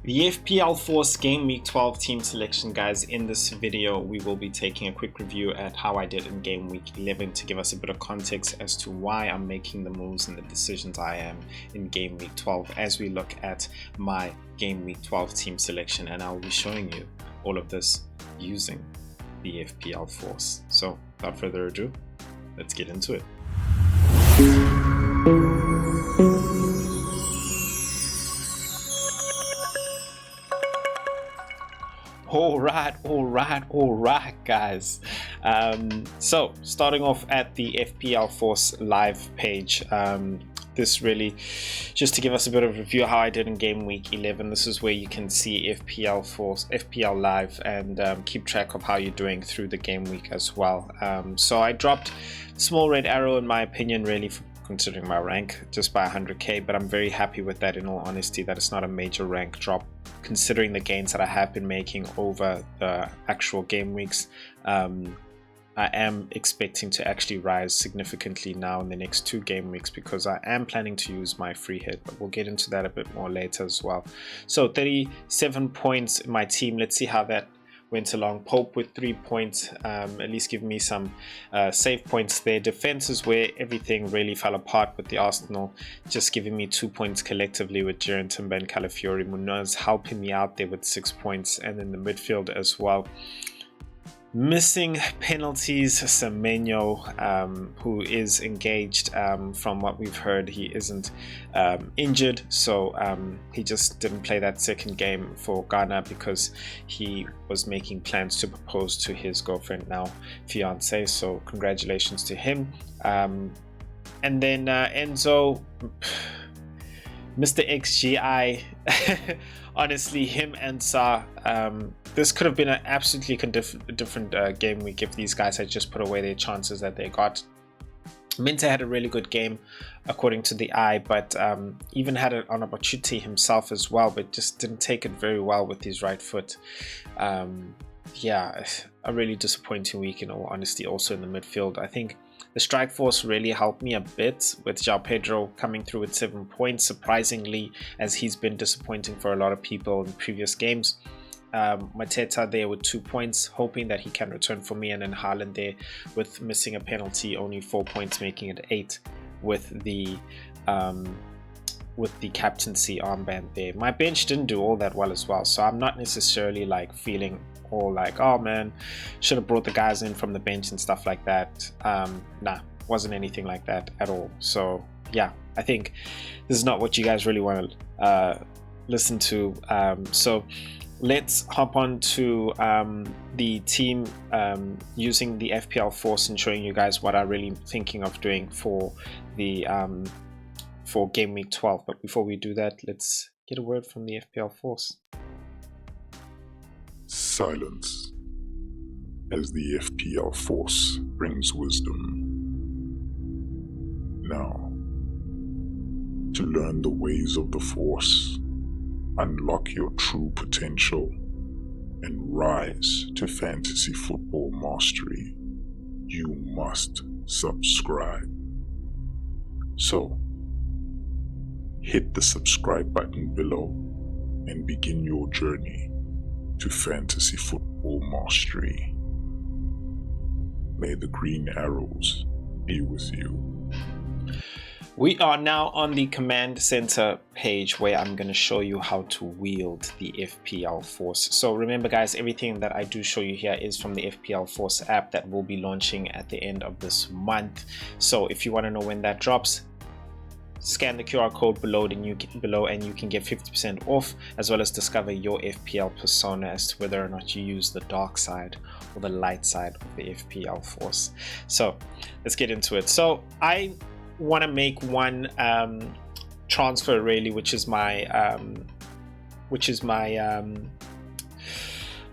The FPL Force GW12 team selection, guys. In this video, we will be taking a quick review at how I did in Game Week 11 to give us a bit of context as to why I'm making the moves and the decisions I am in Game Week 12 as we look at my Game Week 12 team selection, and I'll be showing you all of this using the FPL Force. So without further ado, let's get into it. All right, guys. So starting off at the FPL Force live page, this really just to give us a bit of a review of how I did in Game Week 11. This is where you can see FPL Force, FPL live, and keep track of how you're doing through the game week as well. So I dropped small red arrow in my opinion, really, for considering my rank, just by 100k, but I'm very happy with that, in all honesty, that it's not a major rank drop considering the gains that I have been making over the actual game weeks. I am expecting to actually rise significantly now in the next 2 game weeks because I am planning to use my free hit, but we'll get into that a bit more later as well. So 37 points in my team. Let's see how that went along. Pope with 3 points, at least give me some save points there. Defense is where everything really fell apart with the Arsenal, just giving me 2 points collectively with Jaren Timber and Calafiori. Munoz helping me out there with 6 points, and in the midfield as well. Missing penalties, Semenyo, who is engaged. From what we've heard, he isn't injured, so he just didn't play that second game for Ghana because he was making plans to propose to his girlfriend, now fiance, so congratulations to him. And then Enzo, Mr. XGI, honestly, him and Sa, this could have been an absolutely different game week if these guys had just put away their chances that they got. Minte had a really good game according to the eye, but even had an opportunity himself as well, but just didn't take it very well with his right foot. Yeah, a really disappointing week, in all honesty. Also in the midfield, I think the strike force really helped me a bit, with João Pedro coming through with 7 points, surprisingly, as he's been disappointing for a lot of people in previous games. Mateta there with 2 points, hoping that he can return for me, and then Haaland there with missing a penalty, only 4 points, making it 8 with the captaincy armband there. My bench didn't do all that well as well, so I'm not necessarily like feeling all like, oh man, should have brought the guys in from the bench and stuff like that. Nah, wasn't anything like that at all. So yeah, I think this is not what you guys really want to listen to. So let's hop on to the team using the FPL Force and showing you guys what I'm really thinking of doing for the for Game Week 12. But before we do that, let's get a word from the FPL Force. Silence, as the FPL Force brings wisdom. Now, to learn the ways of the Force, unlock your true potential, and rise to fantasy football mastery, you must subscribe. So, hit the subscribe button below and begin your journey to fantasy football mastery. May the green arrows be with you. We are now on the command center page where I'm going to show you how to wield the FPL Force. So remember guys, everything that I do show you here is from the FPL Force app that will be launching at the end of this month. So if you want to know when that drops, scan the QR code below and you can get 50% off, as well as discover your FPL persona as to whether or not you use the dark side or the light side of the FPL Force. So let's get into it. So I want to make one transfer really, which is my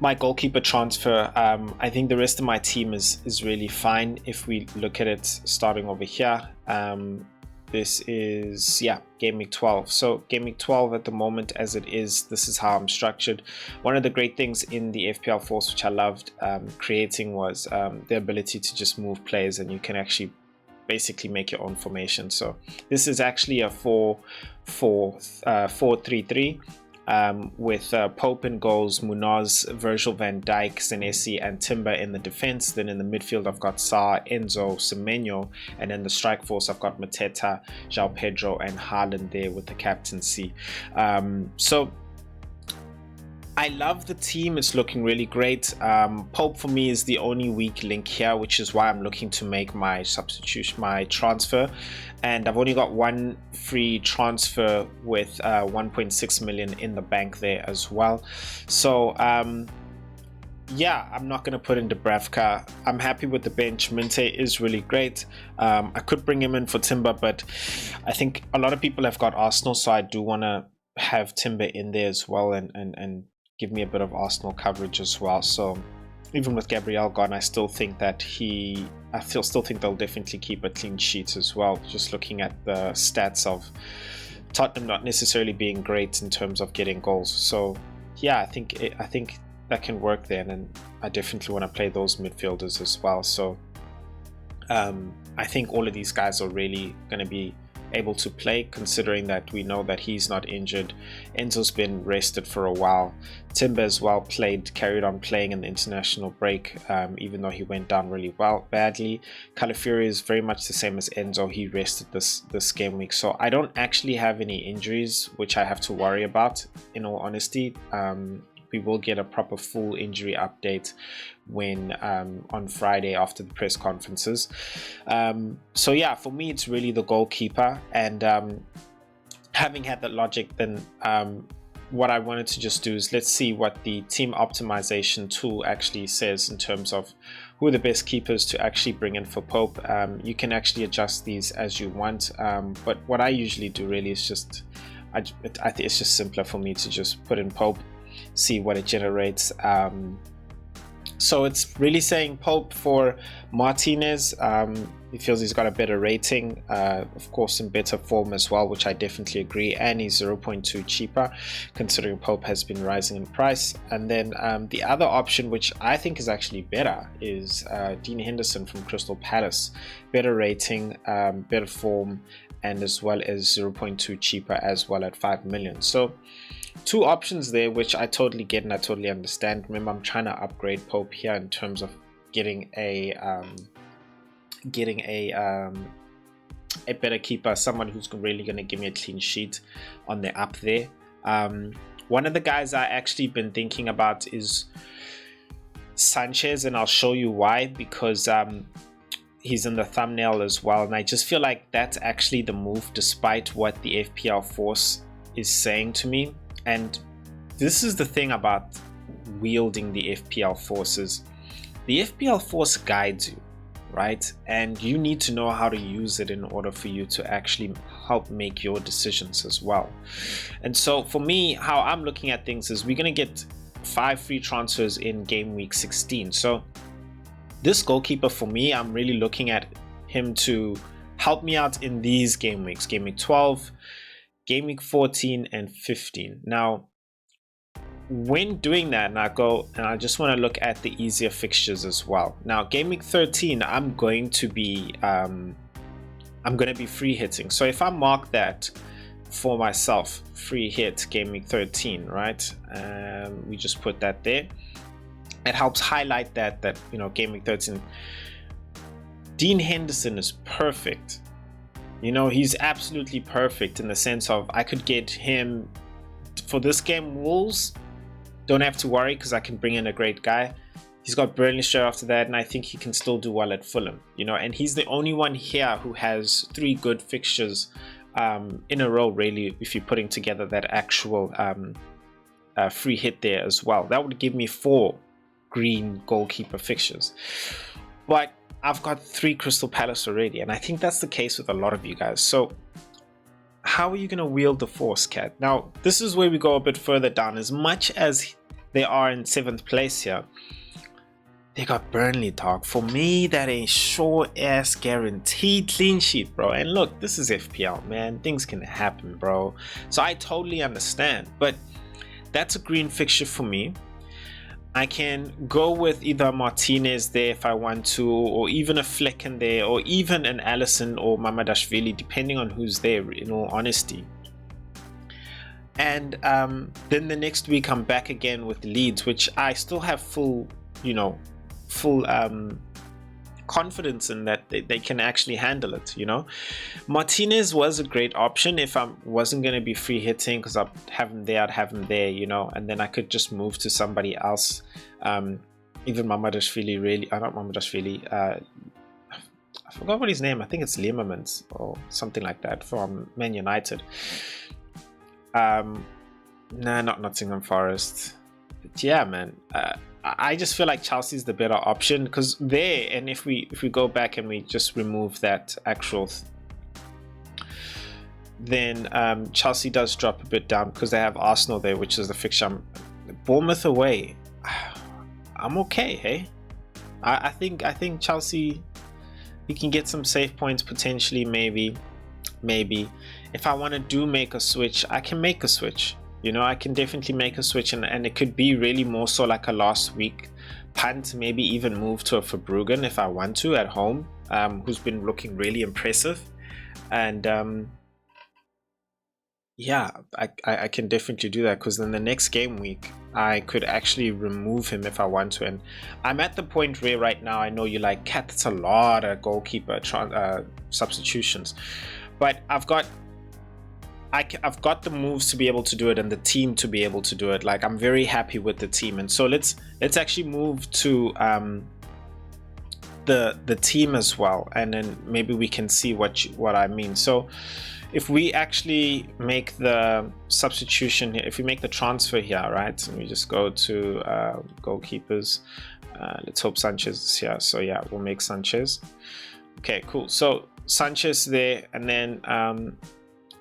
my goalkeeper transfer. I think the rest of my team is really fine. If we look at it starting over here, this is, yeah, Game Week 12. So Game Week 12 at the moment as it is, this is how I'm structured. One of the great things in the FPL Force, which I loved creating, was the ability to just move players, and you can actually basically make your own formation. So this is actually a 4-4-3-3. with Pope in goals, Munoz, Virgil van Dijk, Senesi, and Timber in the defense. Then in the midfield, I've got Sa, Enzo, Semenyo, and in the strike force, I've got Mateta, João Pedro, and Haaland there with the captaincy. So I love the team. It's looking really great. Pope for me is the only weak link here, which is why I'm looking to make my substitution, my transfer. And I've only got one free transfer with 1.6 million in the bank there as well. So yeah, I'm not going to put in Dubravka. I'm happy with the bench. Minte is really great. I could bring him in for Timber, but I think a lot of people have got Arsenal, so I do want to have Timber in there as well and give me a bit of Arsenal coverage as well. So even with Gabriel gone, I still think that still think they'll definitely keep a clean sheet as well. Just looking at the stats of Tottenham not necessarily being great in terms of getting goals. So yeah, I think that can work there, and I definitely want to play those midfielders as well. So I think all of these guys are really going to be able to play, considering that we know that he's not injured. Enzo's been rested for a while. Timber as well carried on playing in the international break, even though he went down really badly. Calafiori is very much the same as Enzo. He rested this game week, so I don't actually have any injuries which I have to worry about, in all honesty. We will get a proper full injury update when on Friday after the press conferences. So yeah, for me it's really the goalkeeper, and having had that logic, then what I wanted to just do is let's see what the team optimization tool actually says in terms of who are the best keepers to actually bring in for Pope. You can actually adjust these as you want, but what I usually do really is just I think it's just simpler for me to just put in Pope, see what it generates. So it's really saying Pope for Martinez. He feels he's got a better rating, of course in better form as well, which I definitely agree, and he's 0.2 cheaper considering Pope has been rising in price. And then the other option, which I think is actually better, is Dean Henderson from Crystal Palace. Better rating, better form, and as well as 0.2 cheaper as well at 5 million. So two options there, which I totally get and I totally understand. Remember, I'm trying to upgrade Pope here in terms of getting a better keeper, someone who's really going to give me a clean sheet on the up there. One of the guys I actually been thinking about is Sanchez, and I'll show you why, because he's in the thumbnail as well, and I just feel like that's actually the move, despite what the FPL Force is saying to me. And this is the thing about wielding the FPL Forces. The FPL Force guides you, right? And you need to know how to use it in order for you to actually help make your decisions as well. And so for me, how I'm looking at things is we're going to get 5 free transfers in game week 16. So this goalkeeper, for me, I'm really looking at him to help me out in these game weeks, game week 12, game week 14 and 15. Now, when doing that, and I just want to look at the easier fixtures as well. Now, game week 13, I'm going to be free hitting. So if I mark that for myself, free hit game week 13, right? We just put that there. It helps highlight that game week 13. Dean Henderson is perfect. He's absolutely perfect in the sense of I could get him for this game. Wolves don't have to worry because I can bring in a great guy. He's got Burnley straight after that, and I think he can still do well at Fulham. And he's the only one here who has 3 good fixtures in a row, really, if you're putting together that actual free hit there as well. That would give me 4 green goalkeeper fixtures. But I've got 3 Crystal Palace already, and I think that's the case with a lot of you guys. So how are you going to wield the Force, Cat? Now, this is where we go a bit further down. As much as they are in 7th place here, they got Burnley, dog. For me, that ain't sure-ass guaranteed clean sheet, bro. And look, this is FPL, man. Things can happen, bro. So I totally understand. But that's a green fixture for me. I can go with either Martinez there if I want to, or even a Fleck in there, or even an Alisson or Mamadashvili, depending on who's there, in all honesty. And then the next week I'm back again with Leeds, which I still have full confidence in that they can actually handle it. Martinez was a great option if I wasn't going to be free hitting, because I'd have him there, and then I could just move to somebody else. Even Mamadashvili, really, not Mamadashvili, I forgot what his name, I think it's Limmermans or something like that, from Man United. Nah, not Nottingham Forest. But yeah, man, I just feel like Chelsea's the better option, because and if we go back and we just remove that actual then Chelsea does drop a bit down because they have Arsenal there, which is the fixture. Bournemouth away, I'm okay. Hey, I think Chelsea, we can get some safe points potentially. Maybe if I want to make a switch, I can make a switch. I can definitely make a switch, and it could be really more so like a last week punt, maybe even move to a Verbruggen if I want to at home, who's been looking really impressive. And yeah, I can definitely do that, because then the next game week I could actually remove him if I want to. And I'm at the point where right now, I know you're like, Cat, that's a lot of goalkeeper substitutions, but I've got the moves to be able to do it, and the team to be able to do it. Like, I'm very happy with the team. And so let's actually move to the team as well, and then maybe we can see what I mean. So if we actually make the substitution here, if we make the transfer here, right, and we just go to goalkeepers, let's hope Sanchez is here. So yeah, we'll make Sanchez. Okay, cool. So Sanchez there, and then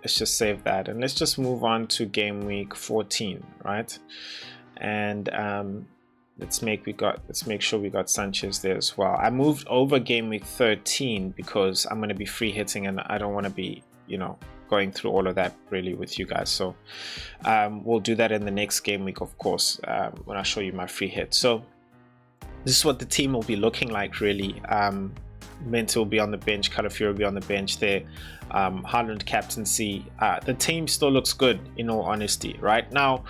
let's just save that, and let's just move on to game week 14, right? And let's make sure we got Sanchez there as well. I moved over game week 13 because I'm going to be free hitting, and I don't want to be going through all of that really with you guys. So we'll do that in the next game week, of course, when I show you my free hit. So this is what the team will be looking like, really. Menta will be on the bench, Calafiori will be on the bench there, Haaland captaincy. The team still looks good, in all honesty. Right now,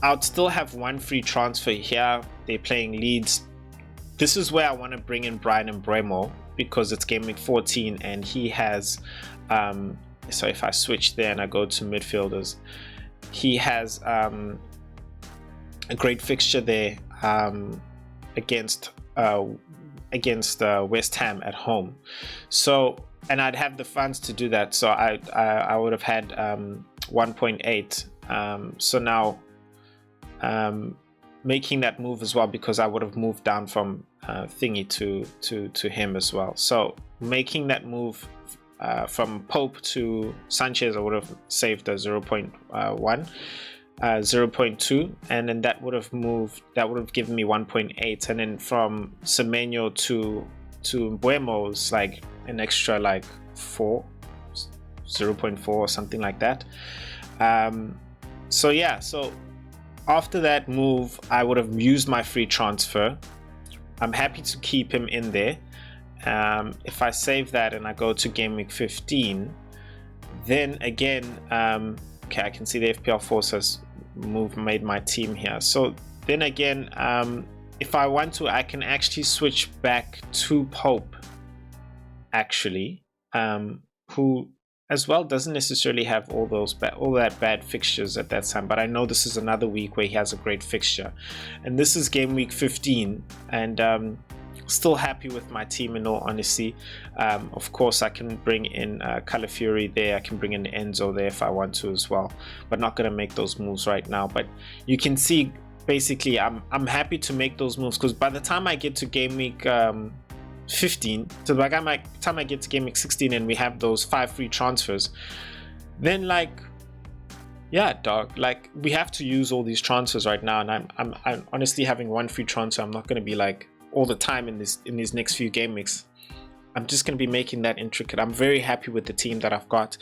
I'd still have one free transfer here. They're playing Leeds. This is where I want to bring in Brian Mbeumo, because it's game week 14 and he has so if I switch there and I go to midfielders, he has a great fixture there against West Ham at home. So, and I'd have the funds to do that, so I would have had 1.8. So now making that move as well, because I would have moved down from Thingy to him as well. So making that move from Pope to Sanchez, I would have saved a 0.1, 0.2, and then that would have given me 1.8, and then from Semenyo to Mbeumo is like an extra like 0.4 or something like that. So yeah, so after that move, I would have used my free transfer. I'm happy to keep him in there. If I save that and I go to game week 15, then again, okay, I can see the FPL Force has made my team here. So then again, if I want to, I can actually switch back to Pope, actually, who as well doesn't necessarily have all that bad fixtures at that time, but I know this is another week where he has a great fixture, and this is game week 15, and still happy with my team, in all honesty. Of course, I can bring in Calafiori there, I can bring in Enzo there if I want to as well, but not going to make those moves right now. But you can see, basically, I'm happy to make those moves, because by the time I get to game week 15, so by the time I get to game week 16 and we have those 5 free transfers, then like, yeah, dog, like, we have to use all these transfers right now. And I'm honestly having one free transfer. I'm not going to be like all the time in these next few game weeks. I'm just going to be making that intricate. I'm very happy with the team that I've got,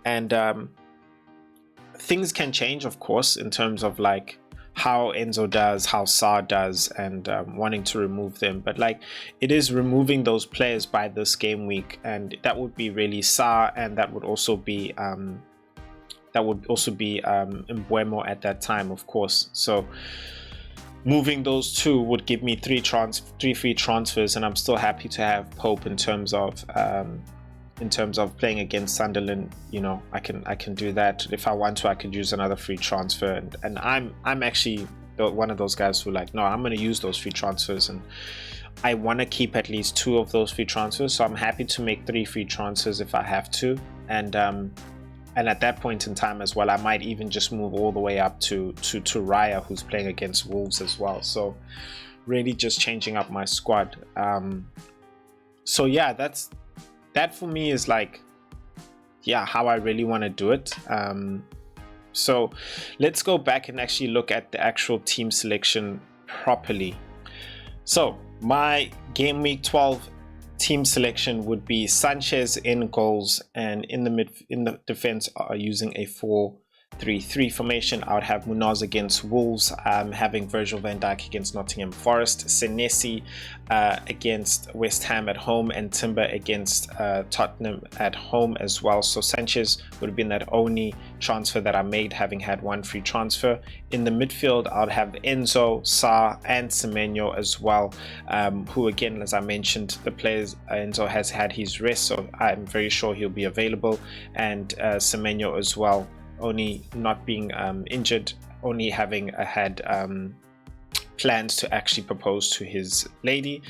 and things can change, of course, in terms of like how Enzo does, how Sa does, and wanting to remove them. But like, it is removing those players by this game week, and that would be really Sa, and that would also be that would also be Mbuemo at that time, of course. So moving those two would give me three free transfers, and I'm still happy to have Pope in terms of playing against Sunderland. You know, I can do that. If I want to, I could use another free transfer, and I'm actually one of those guys who like, no, I'm going to use those free transfers, and I want to keep at least 2 of those free transfers. So I'm happy to make 3 free transfers if I have to, and at that point in time as well, I might even just move all the way up to Raya, who's playing against Wolves as well. So really just changing up my squad. So yeah, that for me is like, yeah, how I really want to do it. So let's go back and actually look at the actual team selection properly. So my game week 12 team selection would be Sanchez in goals, and in the defense are using a 4-3-3 formation. I would have Munoz against Wolves, having Virgil van Dijk against Nottingham Forest, Senesi against West Ham at home, and Timber against Tottenham at home as well. So Sanchez would have been that only transfer that I made, having had 1 free transfer. In the midfield, I would have Enzo, Sarr, and Semenyo as well, who again, as I mentioned, the players, Enzo has had his rest, so I'm very sure he'll be available, and Semenyo as well, only not being injured, only having had plans to actually propose to his lady,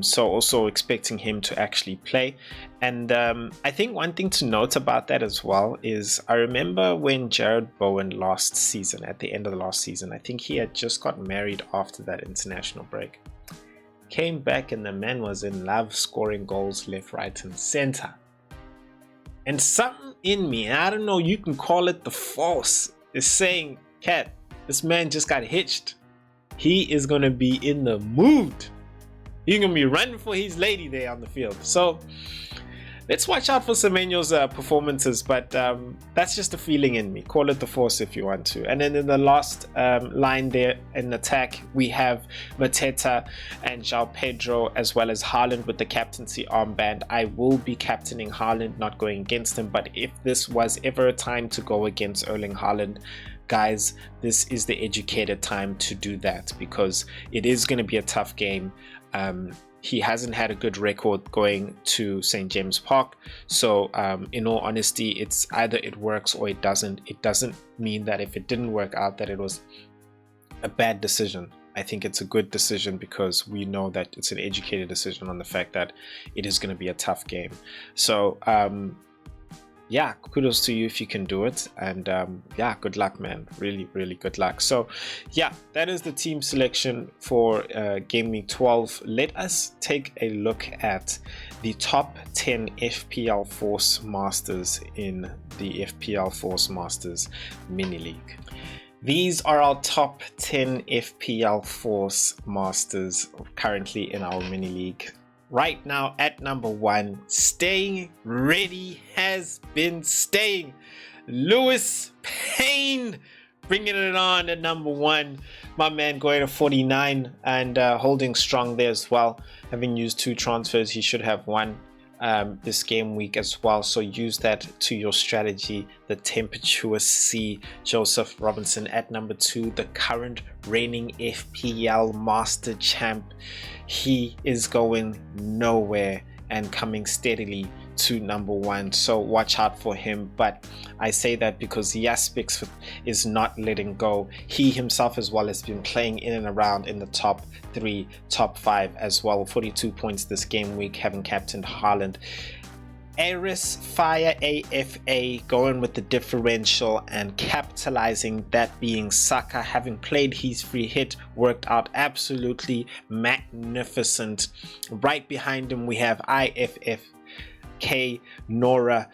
so also expecting him to actually play. And I think one thing to note about that as well is, I remember when Jared Bowen last season, at the end of the last season, I think he had just got married after that international break, came back and the man was in love, scoring goals left, right and center. And something in me, I don't know, you can call it the force, is saying, Cat, this man just got hitched. He is going to be in the mood. He's going to be running for his lady there on the field. So let's watch out for Semenyo's performances, but that's just a feeling in me. Call it the force if you want to. And then in the last line there in attack, we have Mateta and João Pedro, as well as Haaland with the captaincy armband. I will be captaining Haaland, not going against him, but if this was ever a time to go against Erling Haaland, guys, this is the educated time to do that, because it is going to be a tough game. He hasn't had a good record going to St. James Park, so in all honesty, it's either it works or it doesn't. It doesn't mean that if it didn't work out that it was a bad decision. I think it's a good decision, because we know that it's an educated decision on the fact that it is going to be a tough game. So yeah, kudos to you if you can do it, and yeah, good luck, man. Really good luck. So yeah, that is the team selection for game week 12. Let us take a look at the top 10 FPL Force Masters in the FPL Force Masters mini league. These are our top 10 FPL Force Masters currently in our mini league. Right now at number 1, staying ready, has been staying, Lewis Payne, bringing it on at number 1. My man going to 49 and holding strong there as well. Having used 2 transfers, he should have 1 this game week as well, so use that to your strategy. The tempestuous C, Joseph Robinson at number 2, the current reigning FPL Master Champ. He is going nowhere and coming steadily to number 1, so watch out for him. But I say that because Jaspix is not letting go. He himself as well has been playing in and around in the top 3, top 5 as well. 42 points this game week, having captained Haaland. Aris Fire AFA going with the differential and capitalizing, that being Saka, having played his free hit, worked out absolutely magnificent. Right behind him we have IFFK, Nora,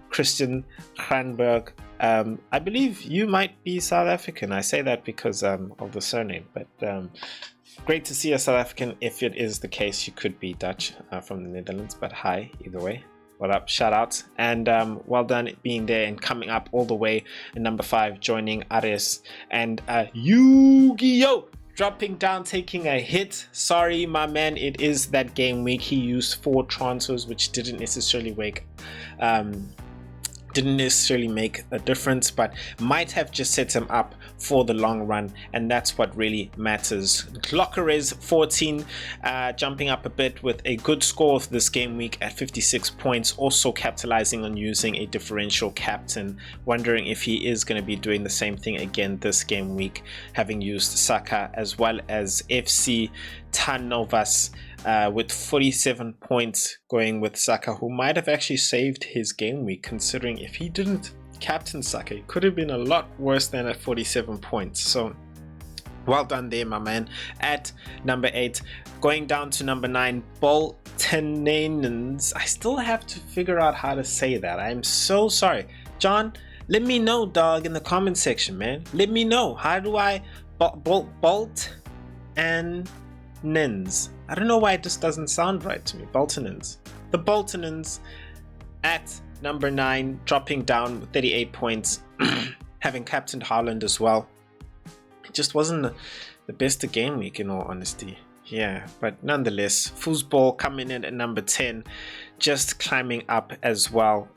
Christian Kranberg. I believe you might be South African. I say that because of the surname, but great to see a South African. If it is the case, you could be Dutch from the Netherlands, but hi either way. What up, shout out, and well done being there and coming up all the way in number 5, joining Ares and Yu-Gi-Oh! Dropping down, taking a hit. Sorry, my man, it is that game week. He used 4 transfers, which didn't necessarily didn't necessarily make a difference, but might have just set him up for the long run, and that's what really matters. Glockerez 14 jumping up a bit with a good score of this game week at 56 points, also capitalizing on using a differential captain. Wondering if he is going to be doing the same thing again this game week, having used Saka, as well as FC Tanovas with 47 points, going with Saka, who might have actually saved his game week, considering if he didn't captain Saka, it could have been a lot worse than at 47 points. So well done there, my man. At number 8, going down to number 9, Boltonanens. I still have to figure out how to say that. I'm so sorry. John, let me know, dog, in the comment section, man. Let me know. How do I Bolt and Nins? I don't know why it just doesn't sound right to me. Boltonans. The Boltonans at number 9, dropping down with 38 points, having captained Haaland as well. It just wasn't the best of game week, in all honesty. Yeah, but nonetheless, Foosball coming in at number 10, just climbing up as well,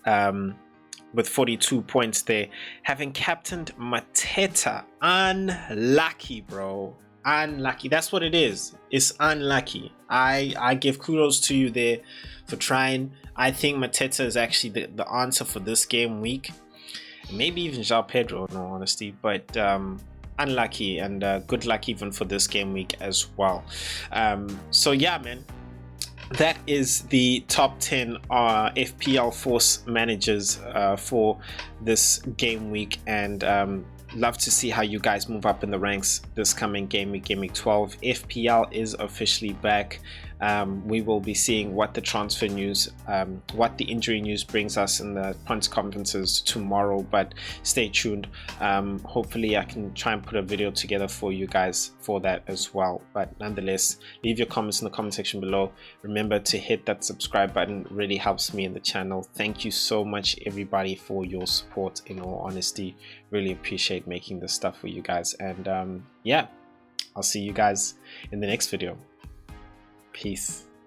with 42 points there, having captained Mateta. Unlucky, bro. Unlucky. That's what it is. It's unlucky. I give kudos to you there for trying. I think Mateta is actually the answer for this game week. Maybe even João Pedro, in all honesty. But unlucky, and good luck even for this game week as well. So yeah, man. That is the top 10 FPL Force managers for this game week, and love to see how you guys move up in the ranks this coming game week, Game Week 12. FPL is officially back. We will be seeing what the transfer news, what the injury news brings us in the press conferences tomorrow, but stay tuned. Hopefully I can try and put a video together for you guys for that as well. But nonetheless, leave your comments in the comment section below. Remember to hit that subscribe button. It really helps me in the channel. Thank you so much, everybody, for your support. In all honesty, really appreciate making this stuff for you guys. And yeah, I'll see you guys in the next video. Peace.